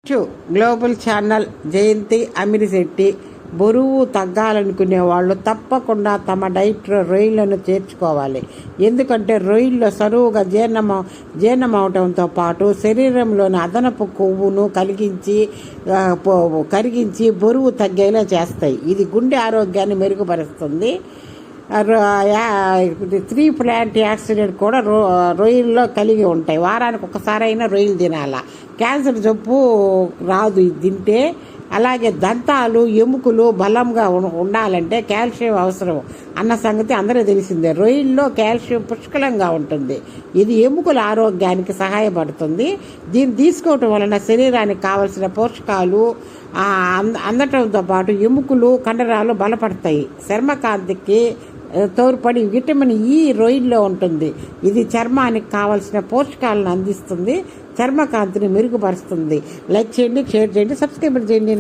Global channel జయంతి అమిరిశెట్టి బరువు తగ్గాలనుకునే వాళ్ళు తప్పకుండా తమ డైట్లో రొయ్యలను చేర్చుకోవాలి. ఎందుకంటే రొయ్యల్లో సరువుగా జీర్ణమవటంతో పాటు శరీరంలోని అదనపు కొవ్వును కరిగించి బరువు తగ్గేలా చేస్తాయి. ఇది గుండె ఆరోగ్యాన్ని మెరుగుపరుస్తుంది. 3 ప్లాంట్ యాక్సిడెంట్ కూడా రొయ్యల్లో కలిగి ఉంటాయి. వారానికి ఒకసారైనా రొయ్యలు తినాలా. క్యాన్సర్ జబ్బు రాదు ఇది తింటే. అలాగే దంతాలు ఎముకలు బలంగా ఉండాలంటే కాల్షియం అవసరం అన్న సంగతి అందరూ తెలిసిందే. రొయ్యల్లో కాల్షియం పుష్కలంగా ఉంటుంది. ఇది ఎముకల ఆరోగ్యానికి సహాయపడుతుంది. దీన్ని తీసుకోవటం వలన శరీరానికి కావలసిన పోషకాలు అందటంతో పాటు ఎముకలు కండరాలు బలపడతాయి. చర్మకాంతికి తోడ్పడి విటమిన్ ఈ రొయ్యల్లో ఉంటుంది. ఇది చర్మానికి కావలసిన పోషకాలను అందిస్తుంది, చర్మకాంతిని మెరుగుపరుస్తుంది. లైక్ చేయండి, షేర్ చేయండి, సబ్స్క్రైబ్ చేయండి.